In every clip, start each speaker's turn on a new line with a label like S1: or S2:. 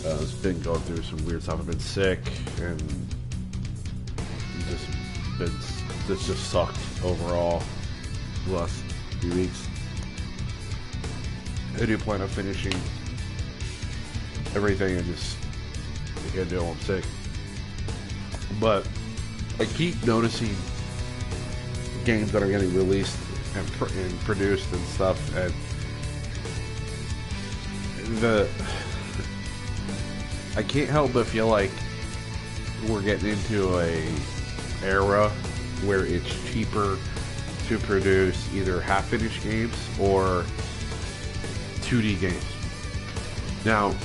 S1: It's been going through some weird stuff. I've been sick and just been this just sucked overall the last few weeks. I do plan on finishing everything. I can't do it while I'm sick. But I keep noticing games that are getting released and produced and stuff, and I can't help but feel like we're getting into a era where it's cheaper to produce either half-finished games or 2D games. Now,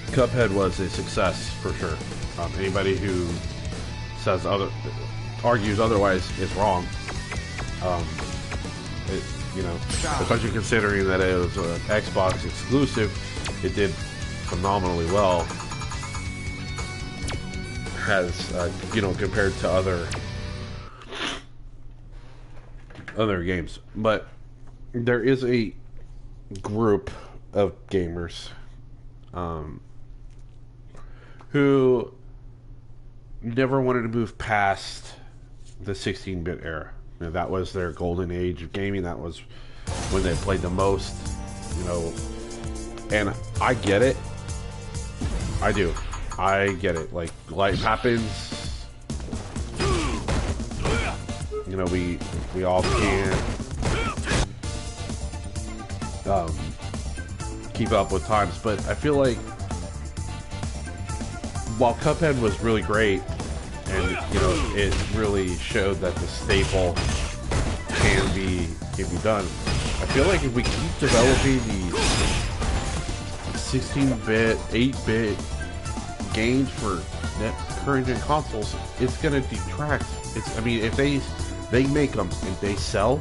S1: Cuphead was a success for sure. Anybody who argues otherwise is wrong. Especially considering that it was an Xbox exclusive, it did phenomenally well. Compared to other games. But there is a group of gamers who never wanted to move past the 16-bit era. That was their golden age of gaming. That was when they played the most, and I get it. I do. I get it. Like, life happens. We all can't keep up with times, but I feel like while Cuphead was really great, and it really showed that the staple can be done, I feel like if we keep developing these 16-bit, 8-bit games for current gen consoles, it's gonna detract. If they make them and they sell,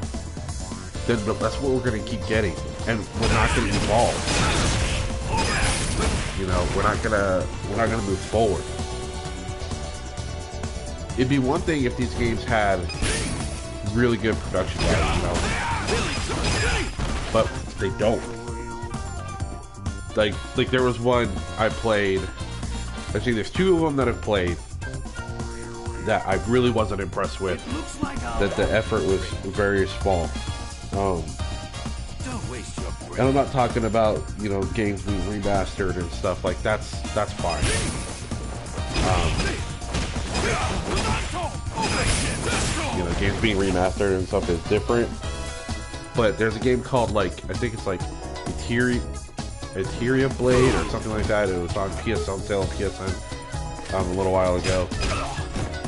S1: then that's what we're gonna keep getting, and we're not gonna evolve. We're not gonna move forward. It'd be one thing if these games had really good production value, but they don't. Like there was one I played. Actually, there's two of them that I've played that I really wasn't impressed with. That the effort was very small. And I'm not talking about games being remastered and stuff like that's fine. Games being remastered and stuff is different. But there's a game called I think it's Etheria Blade or something like that. It was on PSN sale on PSN a little while ago.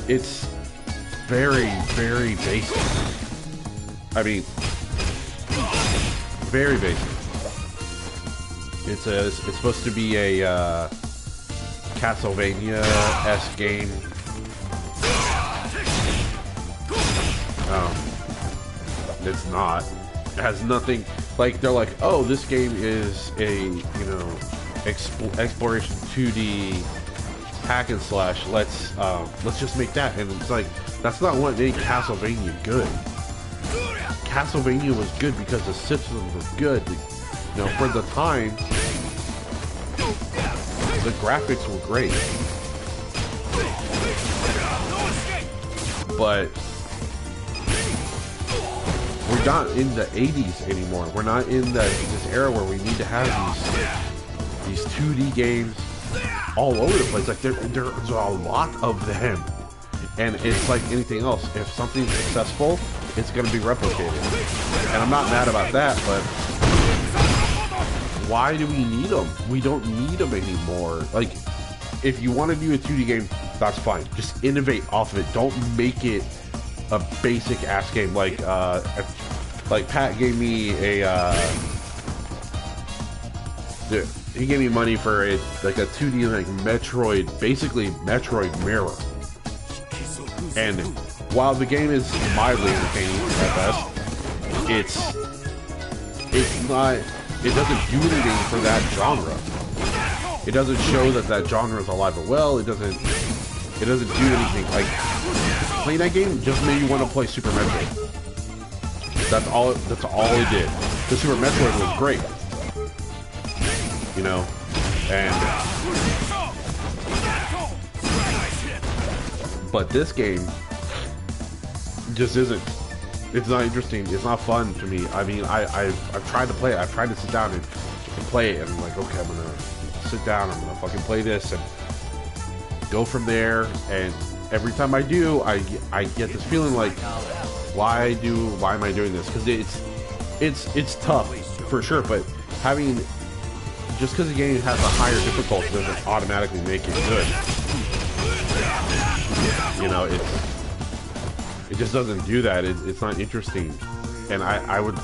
S1: It's very, very basic. Very basic. It's supposed to be a Castlevania-esque game. It's not. It has nothing. They're like, oh, this game is a exploration 2D hack and slash. Let's just make that. And it's like, that's not what made Castlevania good. Castlevania was good because the systems were good. For the time, the graphics were great. But we're not in the 80s anymore. We're not in this era where we need to have these 2D games all over the place. There's a lot of them. And it's like anything else. If something's successful, it's going to be replicated. And I'm not mad about that, but why do we need them? We don't need them anymore. If you want to do a 2D game, that's fine. Just innovate off of it. Don't make it a basic ass game. Like Pat gave me he gave me money for a 2D Metroid, basically Metroid Mirror. And while the game is mildly entertaining at best, it's not. It doesn't do anything for that genre. It doesn't show that genre is alive and well. It doesn't do anything. Playing that game just made you want to play Super Metroid. That's all it did. The Super Metroid was great. But this game just isn't. It's not interesting. It's not fun to me. I mean, I've tried to play it. I've tried to sit down and play it, and I'm like, okay, I'm gonna sit down. I'm gonna fucking play this and go from there. And every time I do, I get this feeling like, why am I doing this? Because it's tough for sure. But just because the game has a higher difficulty doesn't automatically make it good. You know, it just doesn't do that. It's not interesting. And I would,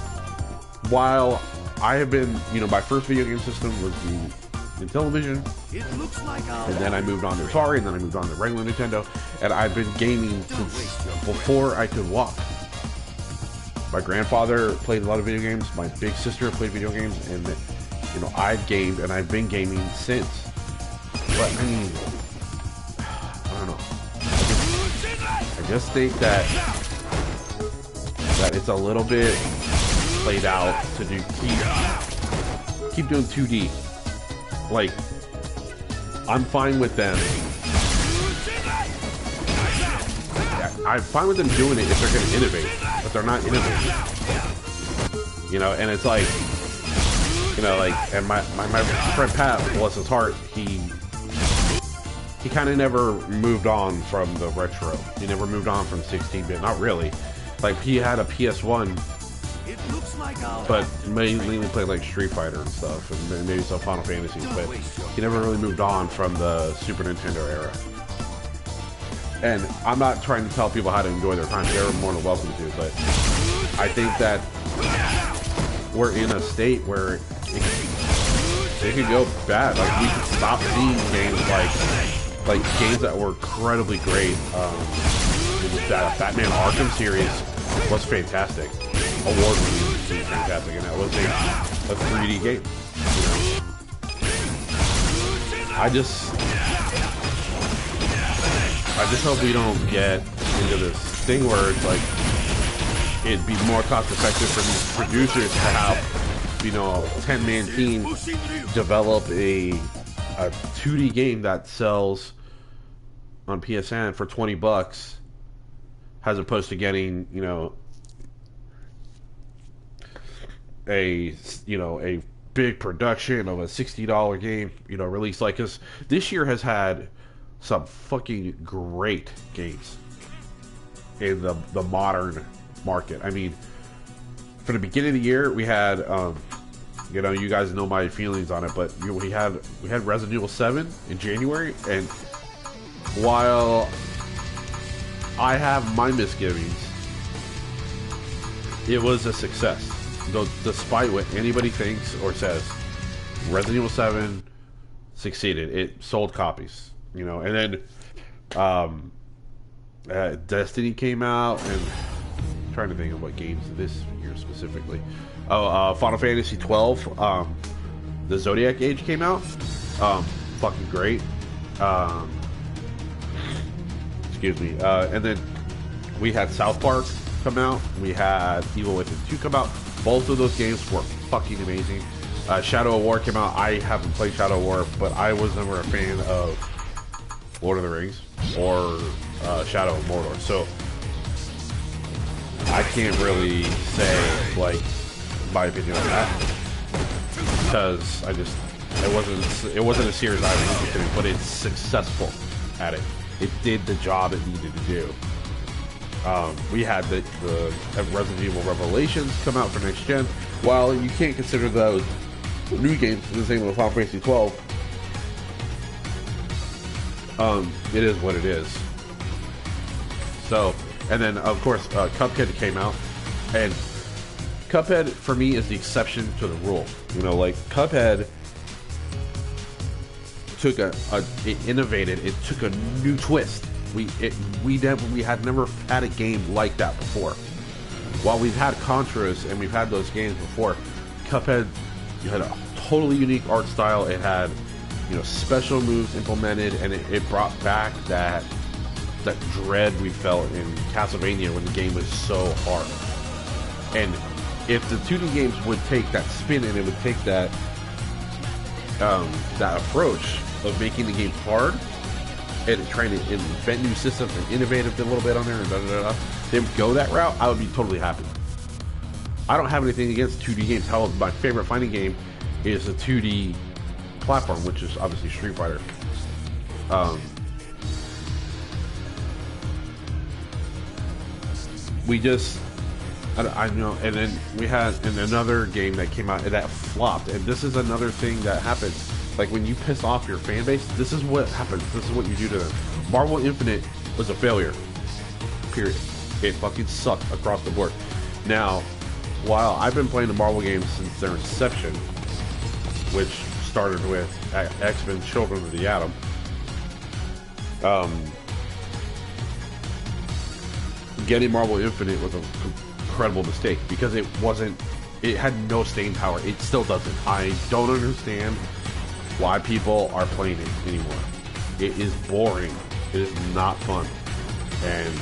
S1: while I have been, you know, my first video game system was the Intellivision, and then I moved on to Atari, and then I moved on to regular Nintendo, and I've been gaming since before I could walk. My grandfather played a lot of video games. My big sister played video games, and you know, I've gamed and I've been gaming since. But I mean, I don't know. I just think that it's a little bit played out to keep doing 2D. Like, I'm fine with them. I'm fine with them doing it if they're going to innovate, but they're not innovating. You know, and it's like, you know, like, and my friend Pat, bless his heart, he kind of never moved on from the retro. He never moved on from 16-bit, not really. Like, he had a PS1, but mainly played like Street Fighter and stuff, and maybe some Final Fantasies, but he never really moved on from the Super Nintendo era. And I'm not trying to tell people how to enjoy their time. They're more than welcome to, but I think that we're in a state where it could go bad. Like, we could stop seeing games like games that were incredibly great. That Batman Arkham series was fantastic, award-winning, fantastic, and that was a 3D game. You know, I just hope we don't get into this thing where it's like it'd be more cost-effective for these producers to have, you know, a 10-man team develop a 2D game that sells on PSN for $20, as opposed to getting, you know, a big production of a $60 game, you know, released. Like, cause this year has had some fucking great games in the modern market. I mean, for the beginning of the year, we had, you know, you guys know my feelings on it, but we had Resident Evil 7 in January, and while I have my misgivings, it was a success. Despite what anybody thinks or says, Resident Evil 7 succeeded. It sold copies, you know. And then Destiny came out, and I'm trying to think of what games this year specifically. Final Fantasy 12, the Zodiac Age came out. Fucking great. Excuse me. And then we had South Park come out. We had Evil Within 2 come out. Both of those games were fucking amazing. Shadow of War came out. I haven't played Shadow of War, but I was never a fan of Lord of the Rings or Shadow of Mordor. So I can't really say, like, my opinion on that, because it wasn't a series I was interested in, but it's successful at it. It did the job it needed to do. We had the Resident Evil Revelations come out for next gen. While you can't consider those new games, the same with Final Fantasy 12, it is what it is. So, and then of course Cuphead came out, and Cuphead for me is the exception to the rule. You know, like, Cuphead took it innovated. It took a new twist. We had never had a game like that before. While we've had Contras and we've had those games before, Cuphead had a totally unique art style. It had, you know, special moves implemented, and it brought back that dread we felt in Castlevania when the game was so hard. And if the 2D games would take that spin, and it would take that that approach of making the game hard and trying to invent new systems and innovate a little bit on there and they would go that route, I would be totally happy. I don't have anything against 2D games. However, my favorite fighting game is a 2D platform, which is obviously Street Fighter. We just, I know, and then we had another game that came out that flopped, and this is another thing that happens. Like when you piss off your fan base, this is what happens. This is what you do to them. Marvel Infinite was a failure. Period. It fucking sucked across the board. Now, while I've been playing the Marvel games since their inception, which started with X-Men Children of the Atom, getting Marvel Infinite was an incredible mistake because it had no staying power. It still doesn't. I don't understand why people are playing it anymore. It is boring. It is not fun. And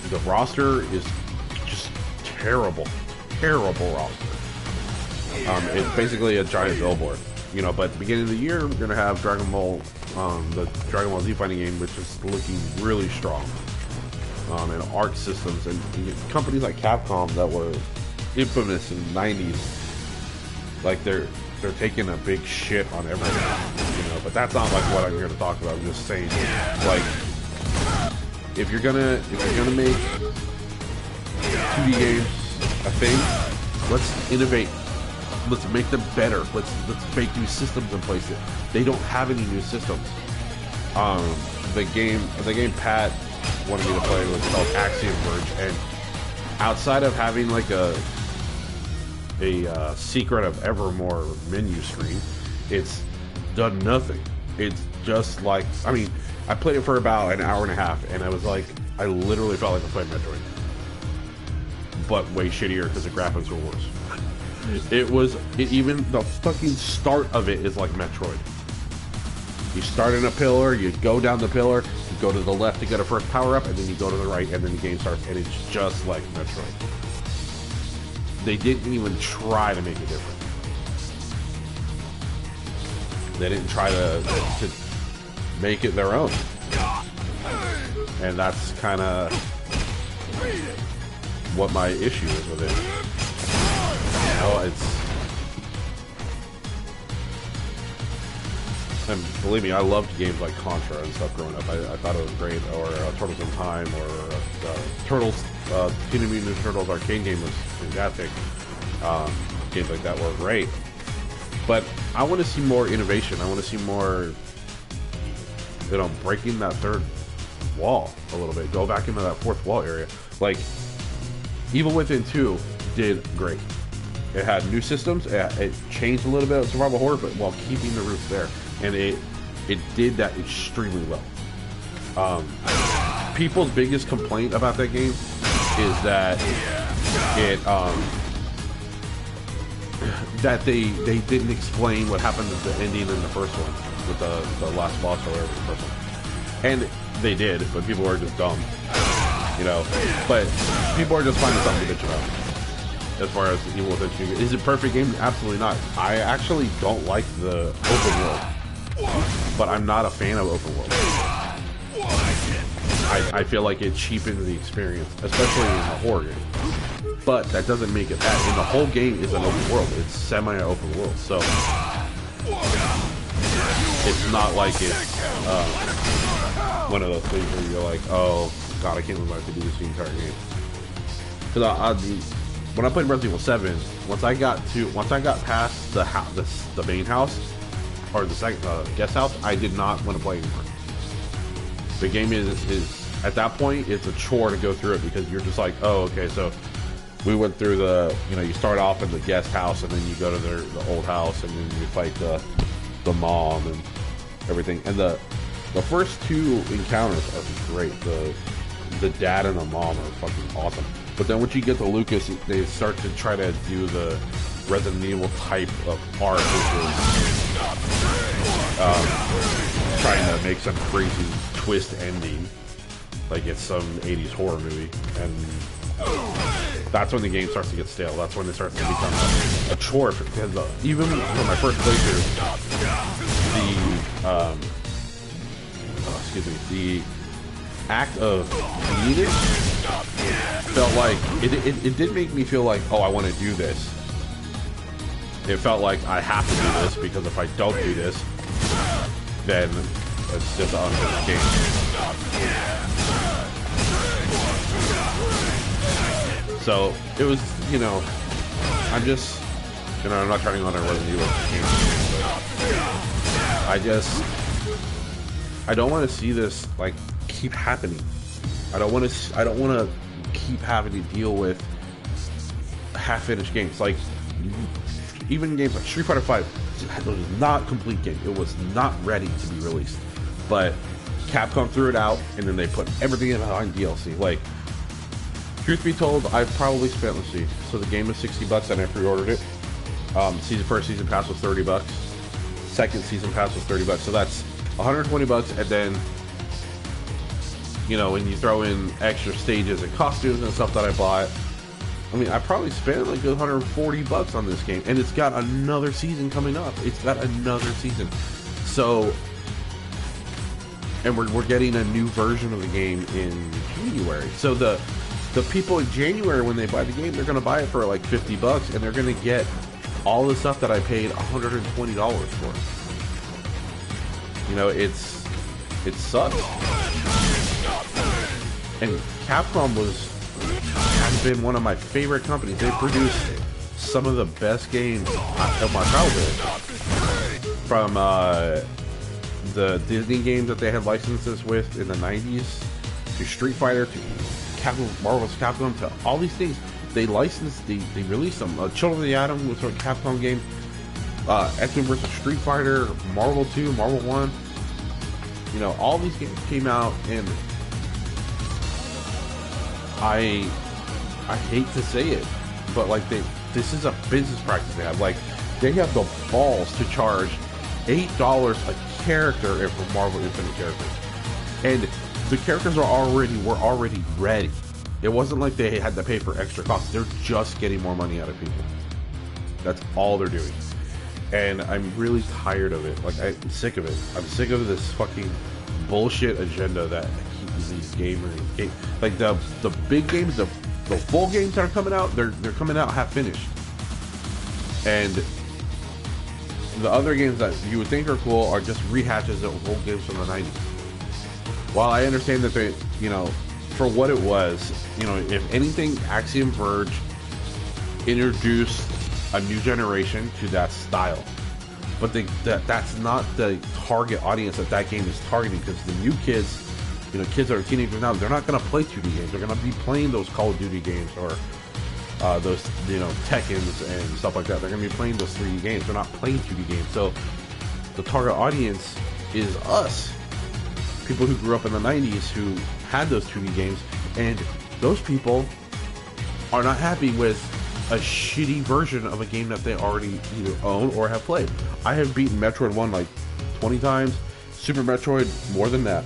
S1: the roster is just terrible. Terrible roster. It's basically a giant billboard. You know, but at the beginning of the year, we're going to have Dragon Ball, the Dragon Ball Z fighting game, which is looking really strong. And Arc Systems and companies like Capcom that were infamous in the 90s, like they're taking a big shit on everything, you know. But that's not like what I'm here to talk about. I'm just saying, like, if you're gonna make 2D games a thing, let's innovate. Let's make them better. Let's make new systems in place. They don't have any new systems. The game Pat wanted me to play was called Axiom Verge, and outside of having like a Secret of Evermore menu screen, it's done nothing. It's just like, I mean, I played it for about an hour and a half, and I was like, I literally felt like I played Metroid, but way shittier because the graphics were worse. Even the fucking start of it is like Metroid. You start in a pillar, you go down the pillar, you go to the left to get a first power up, and then you go to the right, and then the game starts, and it's just like Metroid. They didn't even try to make it different. They didn't try to make it their own. And that's kind of what my issue is with it. You know, and believe me, I loved games like Contra and stuff growing up. I thought it was great, or Turtles in Time, or Turtles, Teenage Mutant Ninja Turtles arcade game was fantastic. Games like that were great. But I want to see more innovation. I want to see more, you know, breaking that third wall a little bit. Go back into that fourth wall area. Like, Evil Within 2 did great. It had new systems. It changed a little bit of survival horror, but while keeping the roots there. And it did that extremely well. People's biggest complaint about that game is that that they didn't explain what happened at the ending in the first one with the last boss or whatever the first one. And they did, but people are just dumb, you know. But people are just finding something to bitch about. As far as the Evil Within 2, is it a perfect game? Absolutely not. I actually don't like the open world, but I'm not a fan of open world. I feel like it cheapens the experience, especially in a horror game. But that doesn't make it bad. And the whole game is an open world. It's semi-open world, so it's not like it's one of those things where you're like, oh god, I can't believe I have to do this the entire game. Because when I played Resident Evil 7, once I got past the main house or the second guest house, I did not want to play anymore. The game is at that point, it's a chore to go through it because you're just like, oh, okay, so we went through you start off in the guest house and then you go to the old house and then you fight the mom and everything. And the first two encounters are great. The dad and the mom are fucking awesome. But then once you get to Lucas, they start to try to do the Resident Evil type of art, which is trying to make some crazy twist ending, like it's some 80s horror movie. And that's when the game starts to get stale. That's when it starts to become a chore. Because even for my first playthrough, the act of beating it felt like it did make me feel like, oh, I want to do this. It felt like I have to do this, because if I don't do this, then it's just an unfinished game. So it was, you know, I'm just, you know, I'm not trying on a Resident Evil game, but I don't want to see this like keep happening. I don't want to keep having to deal with half-finished games. Like even games like Street Fighter V, it was not a complete game. It was not ready to be released, but Capcom threw it out, and then they put everything in behind DLC. Like, truth be told, I probably spent, let's see, so the game was $60 and I pre-ordered it. First season pass was $30. Second season pass was $30. So that's $120, and then, you know, when you throw in extra stages and costumes and stuff that I bought, I mean, I probably spent like $140 on this game, and it's got another season coming up. It's got another season. So, and we're getting a new version of the game in January. So the people in January, when they buy the game, they're going to buy it for like $50, and they're going to get all the stuff that I paid $120 for. You know, it sucks. And Capcom has been one of my favorite companies. They produced some of the best games of my childhood. From the Disney games that they had licenses with in the 90s, to Street Fighter, to Marvel's Capcom, to all these things. They licensed, they released them. Children of the Atom was a Capcom game. X-Men vs. Street Fighter, Marvel 2, Marvel 1. You know, all these games came out, and I hate to say it, but like this is a business practice they have. Like, they have the balls to charge $8 a character for Marvel Infinite characters, and the characters were already ready. It wasn't like they had to pay for extra costs. They're just getting more money out of people. That's all they're doing. And I'm really tired of it. Like, I'm sick of it. I'm sick of this fucking bullshit agenda that keeps these gamers. Like the big games, the full games that are coming out, they're coming out half finished. And the other games that you would think are cool are just rehashes of old games from the 90s. While I understand that they, you know, for what it was, you know, if anything, Axiom Verge introduced a new generation to that style, but that's not the target audience that game is targeting, because the new kids, you know, kids that are teenagers now, they're not going to play 2D games. They're going to be playing those Call of Duty games, or those, you know, Tekkens and stuff like that. They're going to be playing those 3D games. They're not playing 2D games. So the target audience is us, people who grew up in the 90s who had those 2D games, and those people are not happy with a shitty version of a game that they already either own or have played. I have beaten Metroid 1 like 20 times, Super Metroid more than that,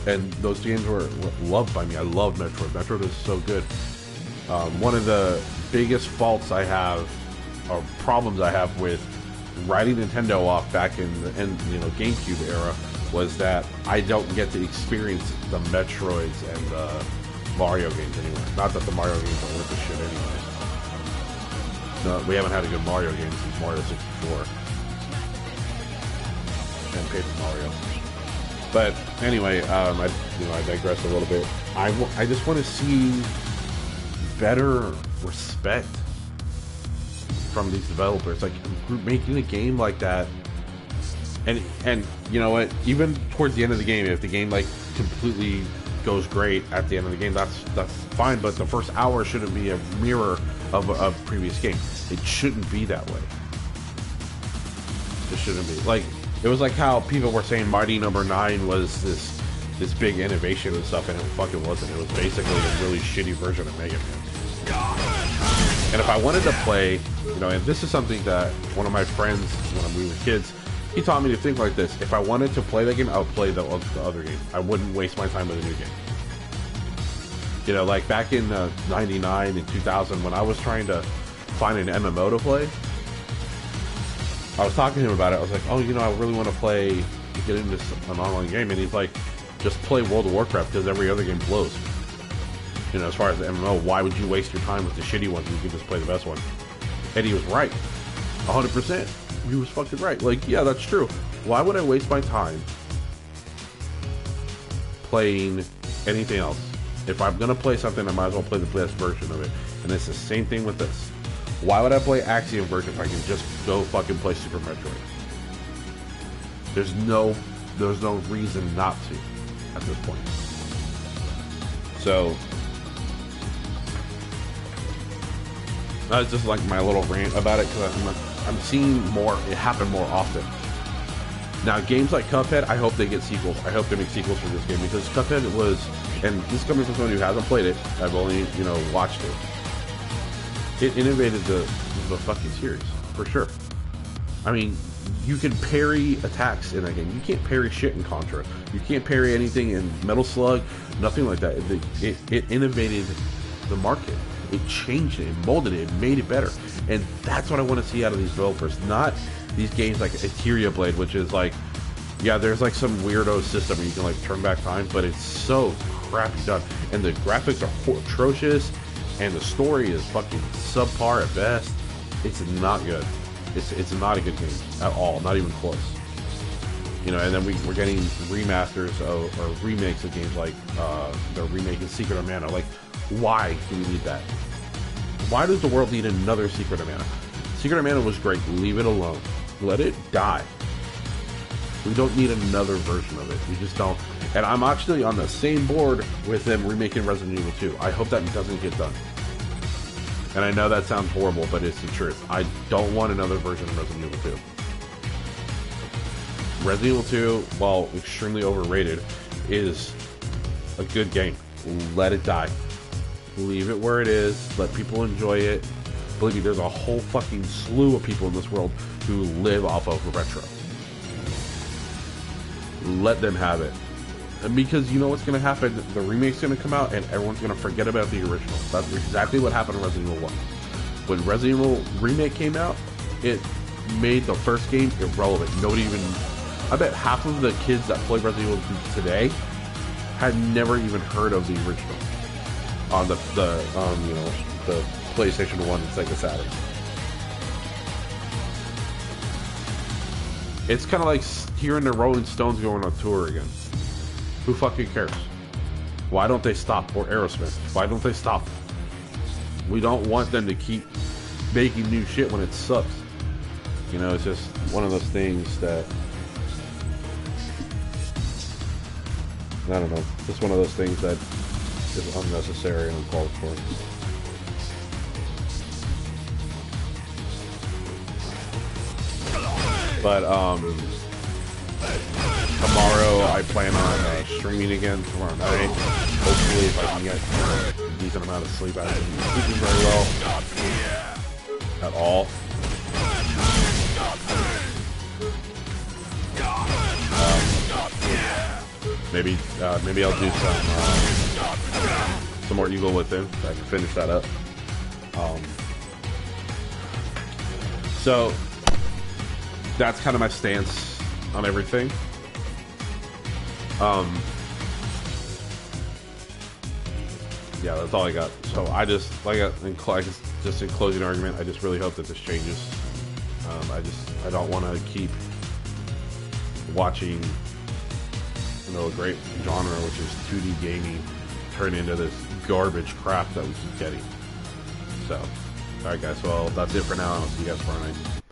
S1: and those games were loved by me. I love Metroid. Metroid is so good. One of the biggest faults I have, or problems I have with writing Nintendo off back in the GameCube era, was that I don't get to experience the Metroids and the Mario games anymore. Not that the Mario games are worth the shit anyway. No, we haven't had a good Mario game since Mario 64 and Paper Mario. But anyway, I digress a little bit. I just want to see better respect from these developers, like making a game like that. And you know what? Even towards the end of the game, if the game like completely goes great at the end of the game, that's fine. But the first hour shouldn't be a mirror of a previous game. It shouldn't be that way. It shouldn't be. Like, it was like how people were saying Mighty Number 9 was this big innovation and stuff, and it fucking wasn't. It was basically a really shitty version of Mega Man. And if I wanted to play, you know, and this is something that one of my friends, when we were kids, he taught me to think like this: if I wanted to play that game, I would play the other game. I wouldn't waste my time with a new game. You know, like back in 99 and 2000 when I was trying to find an MMO to play, I was talking to him about it. I was like, oh, you know, I really want to get into an online game. And he's like, just play World of Warcraft because every other game blows. You know, as far as the MMO, why would you waste your time with the shitty ones when you can just play the best one? And he was right. 100%. He was fucking right. Like, yeah, that's true. Why would I waste my time playing anything else? If I'm going to play something, I might as well play the best version of it. And it's the same thing with this. Why would I play Axiom Verge if I can just go fucking play Super Metroid? There's no reason not to at this point. So that's just like my little rant about it, because I'm seeing it happen more often. Now, games like Cuphead, I hope they get sequels. I hope they make sequels for this game, because Cuphead was, and this is coming from someone who hasn't played it, I've only, you know, watched it. It innovated the fucking series, for sure. I mean, you can parry attacks in that game. You can't parry shit in Contra. You can't parry anything in Metal Slug, nothing like that. It innovated the market. It changed it, it molded it, it made it better. And that's what I want to see out of these developers. Not these games like Etheria Blade, which is like, yeah, there's like some weirdo system where you can like turn back time, but it's so crappy done. And the graphics are atrocious, and the story is fucking subpar at best. It's not good. It's not a good game at all, not even close. You know, and then we're getting remasters or remakes of games like they're remaking Secret of Mana. Like, why do we need that? Why does the world need another Secret of Mana? Secret of Mana was great. Leave it alone. Let it die. We don't need another version of it. We just don't. And I'm actually on the same board with them remaking Resident Evil 2. I hope that doesn't get done. And I know that sounds horrible, but it's the truth. I don't want another version of Resident Evil 2. Resident Evil 2, while extremely overrated, is a good game. Let it die. Leave it where it is. Let people enjoy it. Believe me, there's a whole fucking slew of people in this world who live off of retro. Let them have it. And because you know what's going to happen? The remake's going to come out and everyone's going to forget about the original. That's exactly what happened in Resident Evil 1. When Resident Evil Remake came out, it made the first game irrelevant. Nobody even... I bet half of the kids that play Resident Evil today had never even heard of the original on the PlayStation 1 and Sega Saturn. It's kind of like hearing the Rolling Stones going on tour again. Who fucking cares? Why don't they stop? Or Aerosmith? Why don't they stop? We don't want them to keep making new shit when it sucks. You know, it's just one of those things that... I don't know. Just one of those things that is unnecessary and uncalled for. But, tomorrow I plan on streaming again tomorrow night. Hopefully, if I can get a decent amount of sleep. I haven't been sleeping very well at all. Maybe I'll do some more Evil Within. So I can finish that up. So that's kind of my stance on everything. Yeah, that's all I got. So I just, in closing argument, I just really hope that this changes. I don't want to keep watching, you know, a great genre, which is 2D gaming, turn into this garbage crap that we keep getting. So, alright guys, well, that's it for now. I'll see you guys tomorrow night.